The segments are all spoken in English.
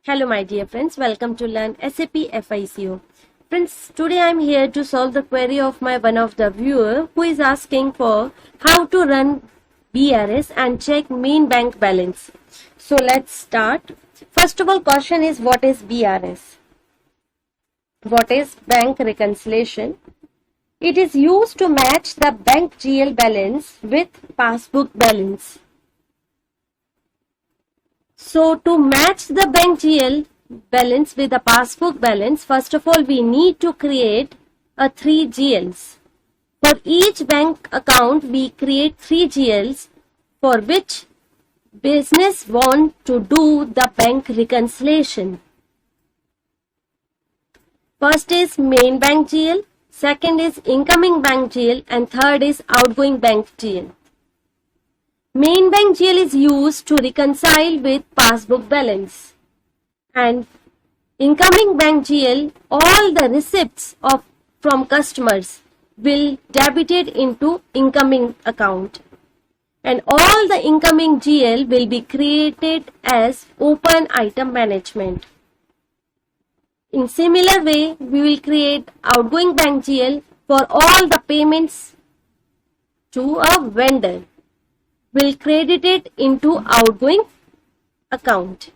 Hello my dear friends, welcome to learn SAP FICO. Friends, today I am here to solve the query of one of the viewer who is asking for how to run BRS and check main bank balance. So let's start. First of all, question is what is BRS? What is bank reconciliation? It is used to match the bank GL balance with passbook balance. So to match the bank GL balance with the passbook balance, first of all we need to create a 3 GLs. For each bank account we create 3 GLs for which business want to do the bank reconciliation. First is main bank GL, second is incoming bank GL and third is outgoing bank GL. Main bank GL is used to reconcile with passbook balance, and incoming bank GL, all the receipts from customers will debited into incoming account, and all the incoming GL will be created as open item management. In similar way, we will create outgoing bank GL for all the payments to a vendor. Will credit it into outgoing account.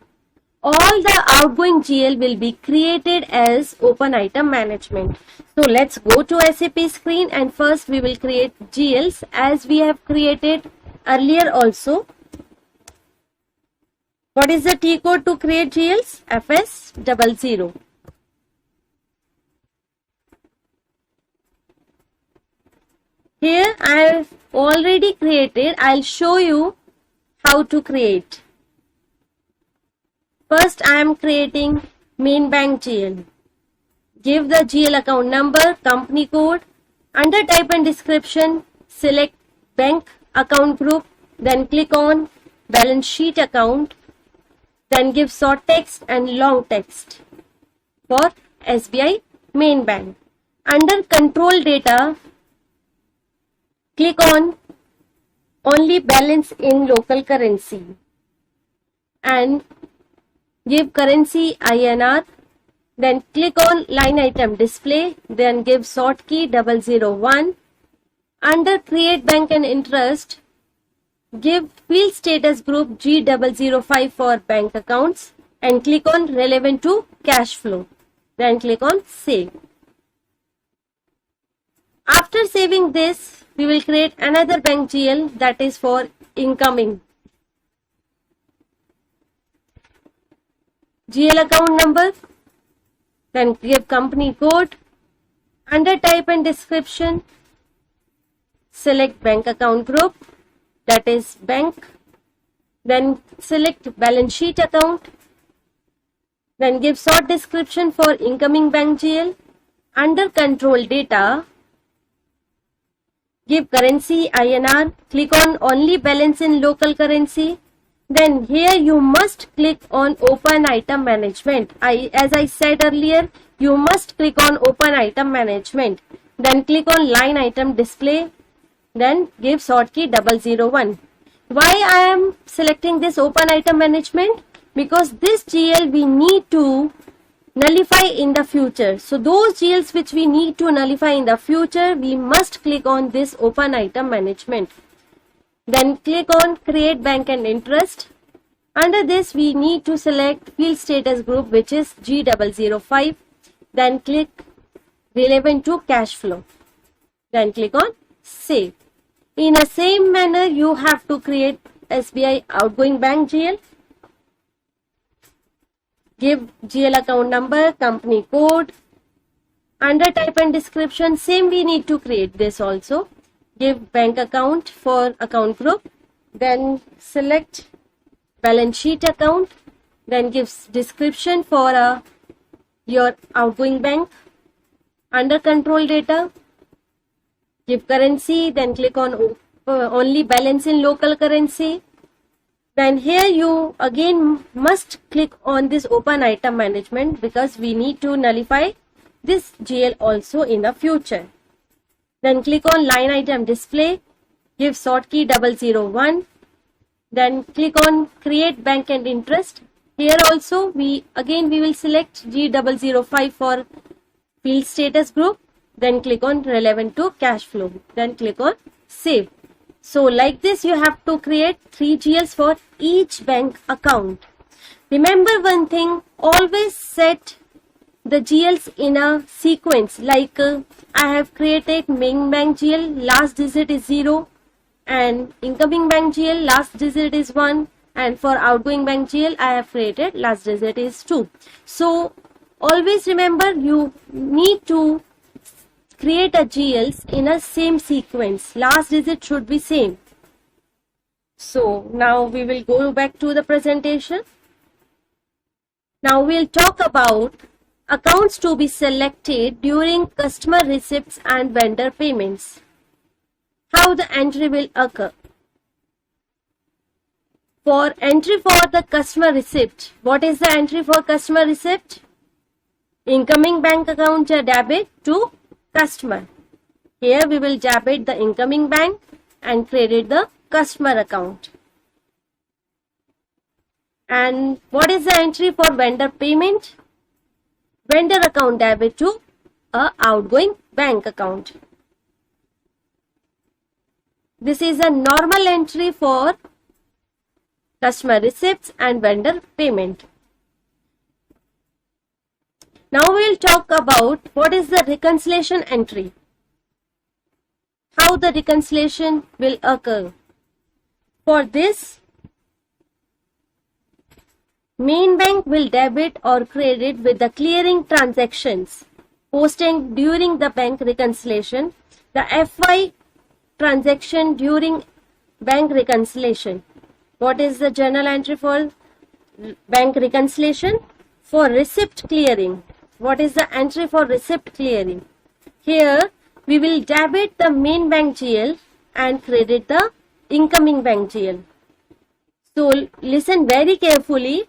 All the outgoing GL will be created as open item management. So let's go to SAP screen and first we will create GLs as we have created earlier also. What is the T code to create GLs? FS00. Here I have already created. I'll show you how to create. First I am creating main bank GL. Give the GL account number, company code. Under type and description, select bank account group. Then click on balance sheet account. Then give short text and long text for SBI main bank. Under control data, click on only balance in local currency and give currency INR. Then click on line item display. Then give sort key 001. Under create bank and interest, give field status group G005 for bank accounts and click on relevant to cash flow. Then click on save. After saving this, we will create another bank GL that is for incoming. GL account number, then give company code. Under type and description, select bank account group, that is bank. Then select balance sheet account. Then give short description for incoming bank GL. Under control data, give currency INR, click on only balance in local currency. Then here you must click on open item management. As I said earlier, you must click on open item management. Then click on line item display. Then give sort key 001. Why I am selecting this open item management? Because this GL we need to nullify in the future. So those GLs which we need to nullify in the future, we must click on this open item management. Then click on create bank and interest. Under this we need to select field status group which is G005. Then click relevant to cash flow. Then click on save. In the same manner you have to create SBI outgoing bank GL. Give GL account number, company code. Under type and description, same we need to create this also. Give bank account for account group. Then select balance sheet account. Then give description for your outgoing bank. Under control data, give currency. Then click on only balance in local currency. Then here you again must click on this open item management because we need to nullify this GL also in the future. Then click on line item display, give sort key 001. Then click on create bank and interest. Here also we will select G005 for field status group, then click on relevant to cash flow, then click on save. So like this you have to create 3 GLs for each bank account. Remember one thing, always set the GLs in a sequence, like I have created main bank GL, last digit is 0, and incoming bank GL, last digit is 1, and for outgoing bank GL I have created last digit is 2. So always remember you need to create a GLs in a same sequence, last digit should be same. So now we will go back to the presentation. Now we'll talk about accounts to be selected during customer receipts and vendor payments. How the entry will occur. For entry for the customer receipt, what is the entry for customer receipt? Incoming bank account debit to customer. Here we will debit the incoming bank and credit the customer account. And what is the entry for vendor payment? Vendor account debit to a outgoing bank account. This is a normal entry for customer receipts and vendor payment. Now we will talk about what is the reconciliation entry. How the reconciliation will occur. For this, main bank will debit or credit with the clearing transactions posted during the bank reconciliation, the FY transaction during bank reconciliation. What is the journal entry for bank reconciliation? For receipt clearing. What is the entry for receipt clearing? Here we will debit the main bank GL and credit the incoming bank GL. So listen very carefully.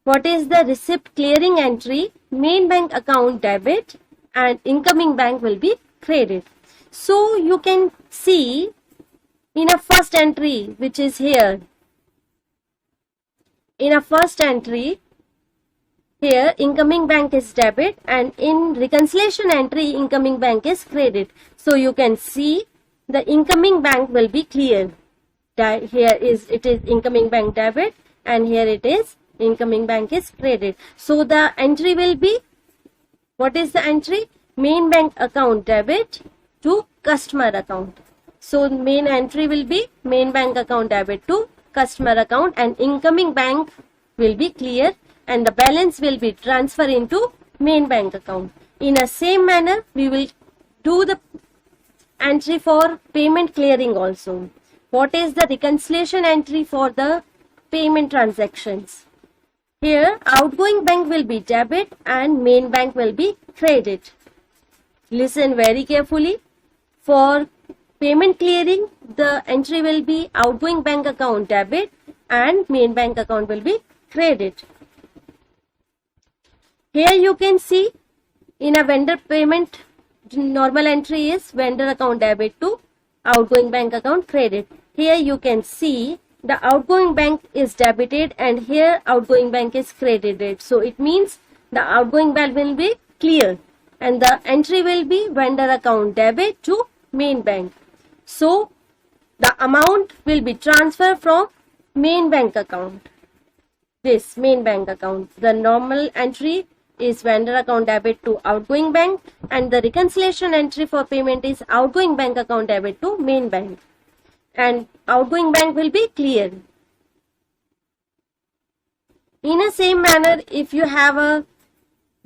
What is the receipt clearing entry? Main bank account debit and incoming bank will be credit. So you can see in a first entry, which is here. In a first entry, here incoming bank is debit and in reconciliation entry incoming bank is credit. So you can see the incoming bank will be clear. Here it is incoming bank debit and here it is incoming bank is credit. So the entry will be, what is the entry? Main bank account debit to customer account. So main entry will be main bank account debit to customer account and incoming bank will be clear and the balance will be transferred into main bank account. In a same manner, we will do the entry for payment clearing also. What is the reconciliation entry for the payment transactions? Here, outgoing bank will be debit and main bank will be credit. Listen very carefully. For payment clearing, the entry will be outgoing bank account debit and main bank account will be credit. Here you can see in a vendor payment, normal entry is vendor account debit to outgoing bank account credit. Here you can see the outgoing bank is debited and here outgoing bank is credited. So it means the outgoing bank will be clear and the entry will be vendor account debit to main bank. So the amount will be transferred from main bank account. This main bank account. The normal entry is vendor account debit to outgoing bank and the reconciliation entry for payment is outgoing bank account debit to main bank. And outgoing bank will be clear. In the same manner, if you have a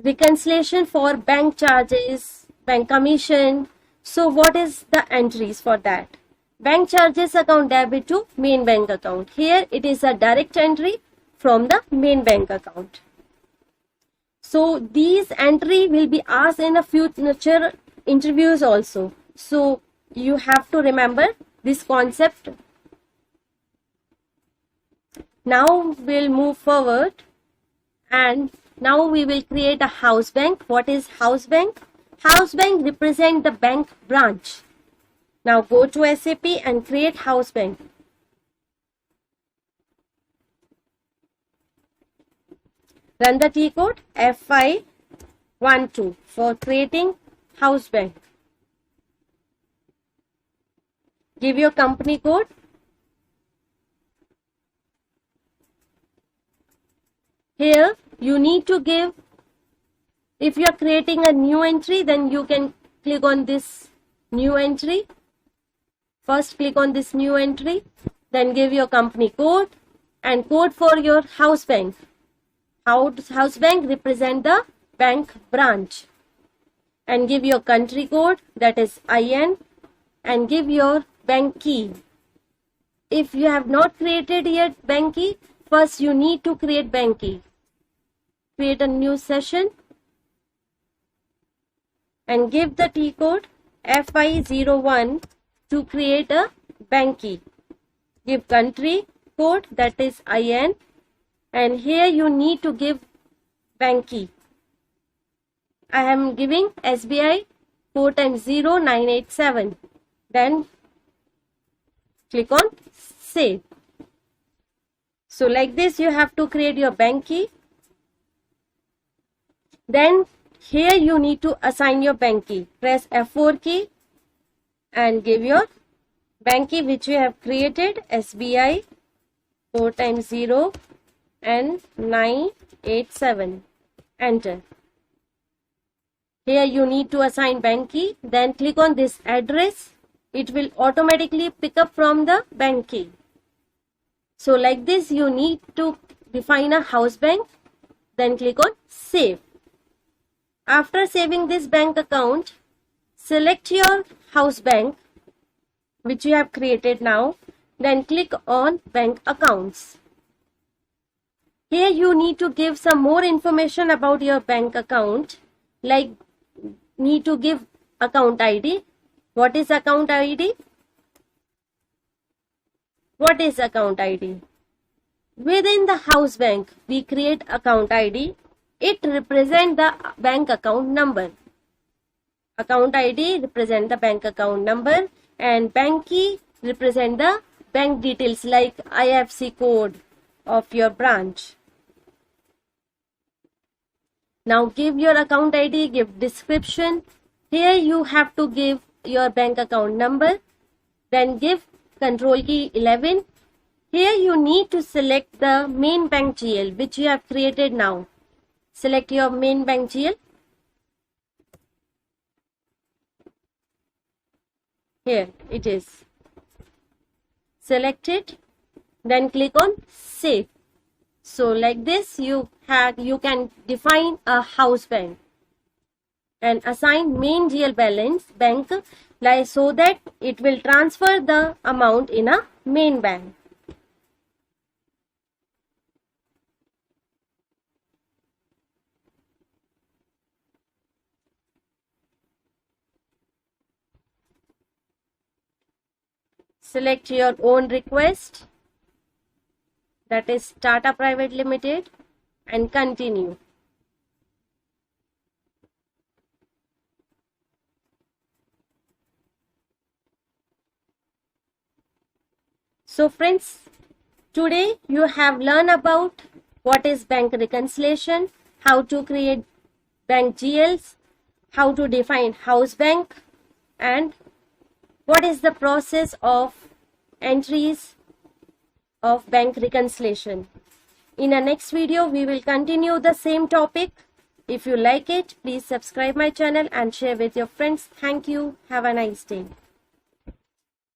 reconciliation for bank charges, bank commission, so what is the entries for that? Bank charges account debit to main bank account. Here it is a direct entry from the main bank account. So these entry will be asked in the future interviews also. So you have to remember this concept. Now we'll move forward and now we will create a house bank. What is house bank? House bank represent the bank branch. Now go to SAP and create house bank. Run the T code F512 for creating house bank. Give your company code. Here you need to give, if you are creating a new entry, then you can click on this new entry. First click on this new entry, then give your company code and code for your house bank. House bank represent the bank branch. And give your country code, that is IN, and give your bank key. If you have not created yet bank key, first you need to create bank key. Create a new session and give the T code FI01 to create a bank key. Give country code, that is IN, and here you need to give bank key. I am giving SBI 4 times 0 987. Then click on save. So like this you have to create your bank key. Then here you need to assign your bank key. Press F4 key and give your bank key which you have created, SBI 4 times 0 and 987. Enter. Here you need to assign bank key. Then click on this address. It will automatically pick up from the bank key. So like this you need to define a house bank. Then click on save. After saving this bank account, select your house bank which you have created now. Then click on bank accounts. Here you need to give some more information about your bank account, like need to give account ID. What is account ID? What is account ID? Within the house bank, we create account ID. It represents the bank account number. Account ID represent the bank account number and bank key represent the bank details like IFSC code of your branch. Now give your account ID, give description. Here you have to give your bank account number. Then give control key 11. Here you need to select the main bank GL which you have created now. Select your main bank GL. Here it is. Select it. Then click on save. So like this you can define a house bank and assign main GL balance bank so that it will transfer the amount in a main bank. Select your own request, that is Tata Private Limited, and continue. So friends, today you have learned about what is bank reconciliation, how to create bank GLs, how to define house bank, and what is the process of entries of bank reconciliation. In our next video, we will continue the same topic. If you like it, please subscribe my channel and share with your friends. Thank you. Have a nice day.